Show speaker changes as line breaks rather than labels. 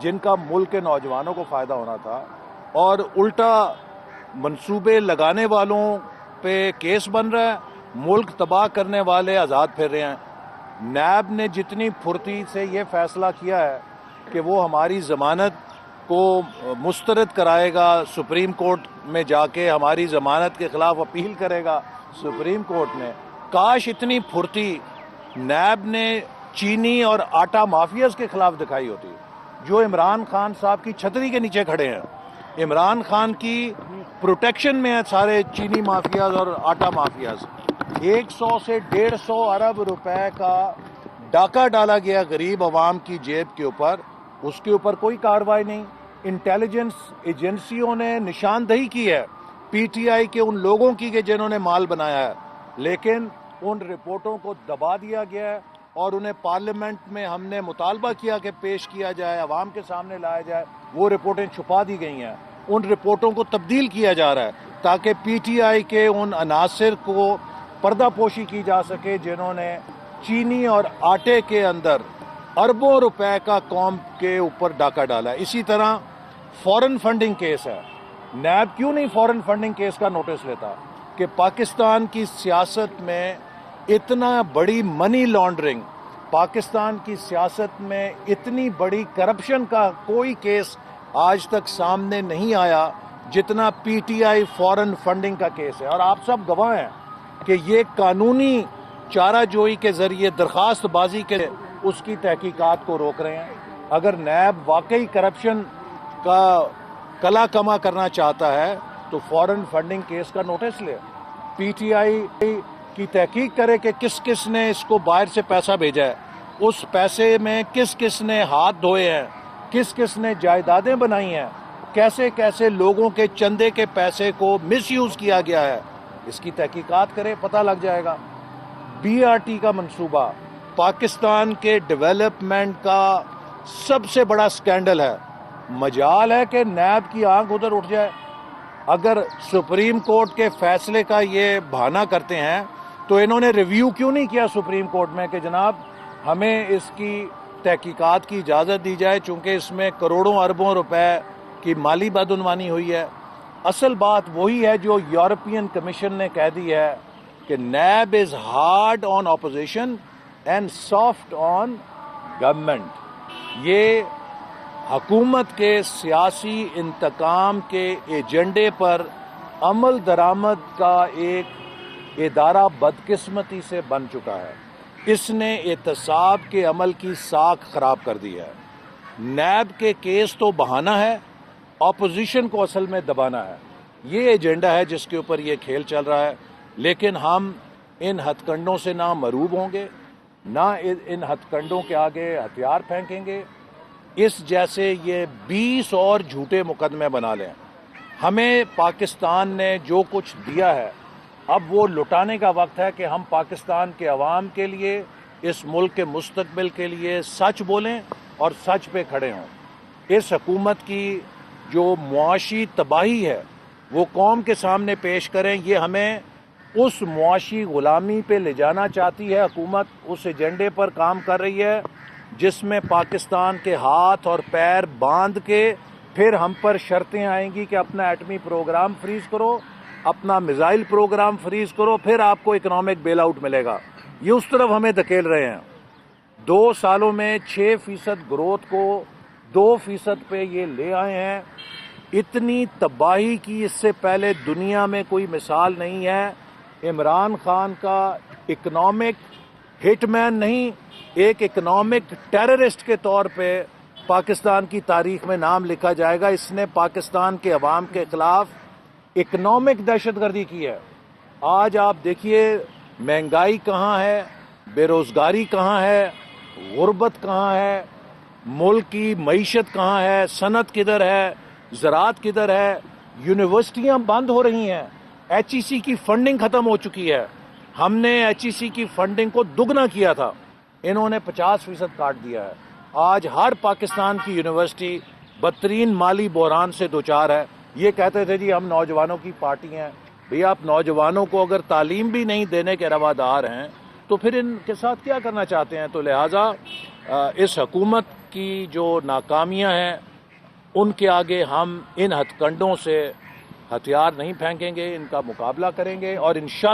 جن کا ملک کے نوجوانوں کو فائدہ ہونا تھا، اور الٹا منصوبے لگانے والوں پہ کیس بن رہا ہے، ملک تباہ کرنے والے آزاد پھر رہے ہیں۔ نیب نے جتنی پھرتی سے یہ فیصلہ کیا ہے کہ وہ ہماری ضمانت کو مسترد کرائے گا، سپریم کورٹ میں جا کے ہماری ضمانت کے خلاف اپیل کرے گا سپریم کورٹ نے، کاش اتنی پھرتی نیب نے چینی اور آٹا مافیاز کے خلاف دکھائی ہوتی، جو عمران خان صاحب کی چھتری کے نیچے کھڑے ہیں۔ عمران خان کی پروٹیکشن میں ہیں سارے چینی مافیاز اور آٹا مافیاز۔ 100 سے 150 ارب روپے کا ڈاکہ ڈالا گیا غریب عوام کی جیب کے اوپر، اس کے اوپر کوئی کارروائی نہیں۔ انٹیلیجنس ایجنسیوں نے نشاندہی کی ہے پی ٹی آئی کے ان لوگوں کی کہ جنہوں نے مال بنایا ہے، لیکن ان رپورٹوں کو دبا دیا گیا ہے اور انہیں پارلیمنٹ میں ہم نے مطالبہ کیا کہ پیش کیا جائے، عوام کے سامنے لایا جائے، وہ رپورٹیں چھپا دی گئی ہیں۔ ان رپورٹوں کو تبدیل کیا جا رہا ہے تاکہ پی ٹی آئی کے ان عناصر کو پردہ پوشی کی جا سکے جنہوں نے چینی اور آٹے کے اندر اربوں روپے کا قوم کے اوپر ڈاکہ ڈالا ہے۔ اسی طرح فورن فنڈنگ کیس ہے، نیب کیوں نہیں فورن فنڈنگ کیس کا نوٹس لیتا کہ پاکستان کی سیاست میں اتنا بڑی منی لانڈرنگ، پاکستان کی سیاست میں اتنی بڑی کرپشن کا کوئی کیس آج تک سامنے نہیں آیا جتنا P T I foreign funding کا کیس ہے۔ اور آپ سب گواہ ہیں کہ یہ قانونی چارہ جوئی کے ذریعے درخواست بازی کے اس کی تحقیقات کو روک رہے ہیں۔ اگر نیب واقعی کرپشن کا کلا کما کرنا چاہتا ہے تو فورن فنڈنگ کیس کا نوٹس لے، پی ٹی آئی کی تحقیق کرے کہ کس کس نے اس کو باہر سے پیسہ بھیجا ہے، اس پیسے میں کس کس نے ہاتھ دھوئے ہیں، کس کس نے جائیدادیں بنائی ہیں، کیسے کیسے لوگوں کے چندے کے پیسے کو مس یوز کیا گیا ہے، اس کی تحقیقات کرے، پتہ لگ جائے گا۔ بی آر ٹی کا منصوبہ پاکستان کے ڈیولپمنٹ کا سب سے بڑا سکینڈل ہے، مجال ہے کہ نیب کی آنکھ ادھر اٹھ جائے۔ اگر سپریم کورٹ کے فیصلے کا یہ بہانہ کرتے ہیں تو انہوں نے ریویو کیوں نہیں کیا سپریم کورٹ میں کہ جناب ہمیں اس کی تحقیقات کی اجازت دی جائے، چونکہ اس میں کروڑوں اربوں روپے کی مالی بدعنوانی ہوئی ہے۔ اصل بات وہی ہے جو یورپین کمیشن نے کہہ دی ہے کہ NAB is hard on opposition and soft on government. یہ حکومت کے سیاسی انتقام کے ایجنڈے پر عمل درآمد کا ایک ادارہ بدقسمتی سے بن چکا ہے۔ اس نے احتساب کے عمل کی ساکھ خراب کر دی ہے۔ نیب کے کیس تو بہانہ ہے، اپوزیشن کو اصل میں دبانا ہے، یہ ایجنڈا ہے جس کے اوپر یہ کھیل چل رہا ہے۔ لیکن ہم ان ہتھ کنڈوں سے نہ مروب ہوں گے، نہ ان ہتھ کنڈوں کے آگے ہتھیار پھینکیں گے۔ اس جیسے یہ 20 اور جھوٹے مقدمے بنا لیں۔ ہمیں پاکستان نے جو کچھ دیا ہے اب وہ لٹانے کا وقت ہے کہ ہم پاکستان کے عوام کے لیے، اس ملک کے مستقبل کے لیے سچ بولیں اور سچ پہ کھڑے ہوں۔ اس حکومت کی جو معاشی تباہی ہے وہ قوم کے سامنے پیش کریں۔ یہ ہمیں اس معاشی غلامی پہ لے جانا چاہتی ہے حکومت، اس ایجنڈے پر کام کر رہی ہے جس میں پاکستان کے ہاتھ اور پیر باندھ کے پھر ہم پر شرطیں آئیں گی کہ اپنا ایٹمی پروگرام فریز کرو، اپنا میزائل پروگرام فریز کرو، پھر آپ کو اکنامک بیل آؤٹ ملے گا۔ یہ اس طرف ہمیں دھکیل رہے ہیں۔ 2 سالوں میں 6% گروتھ کو 2% پہ یہ لے آئے ہیں۔ اتنی تباہی کی اس سے پہلے دنیا میں کوئی مثال نہیں ہے۔ عمران خان کا اکنامک ہٹ مین نہیں، ایک اکنامک ٹیررسٹ کے طور پہ پاکستان کی تاریخ میں نام لکھا جائے گا۔ اس نے پاکستان کے عوام کے خلاف اکنامک دہشت گردی کی ہے۔ آج آپ دیکھیے مہنگائی کہاں ہے، بے روزگاری کہاں ہے، غربت کہاں ہے، ملک کی معیشت کہاں ہے، صنعت کدھر ہے، زراعت کدھر ہے، یونیورسٹیاں بند ہو رہی ہیں، ایچ ای سی کی فنڈنگ ختم ہو چکی ہے۔ ہم نے ایچ ای سی کی فنڈنگ کو دگنا کیا تھا، انہوں نے 50% کاٹ دیا ہے۔ آج ہر پاکستان کی یونیورسٹی بدترین مالی بحران سے دوچار ہے۔ یہ کہتے تھے جی ہم نوجوانوں کی پارٹی ہیں۔ بھئی آپ نوجوانوں کو اگر تعلیم بھی نہیں دینے کے روادار ہیں تو پھر ان کے ساتھ کیا کرنا چاہتے ہیں؟ تو لہٰذا اس حکومت کی جو ناکامیاں ہیں ان کے آگے ہم ان ہتھ کنڈوں سے ہتھیار نہیں پھینکیں گے، ان کا مقابلہ کریں گے اور انشاءاللہ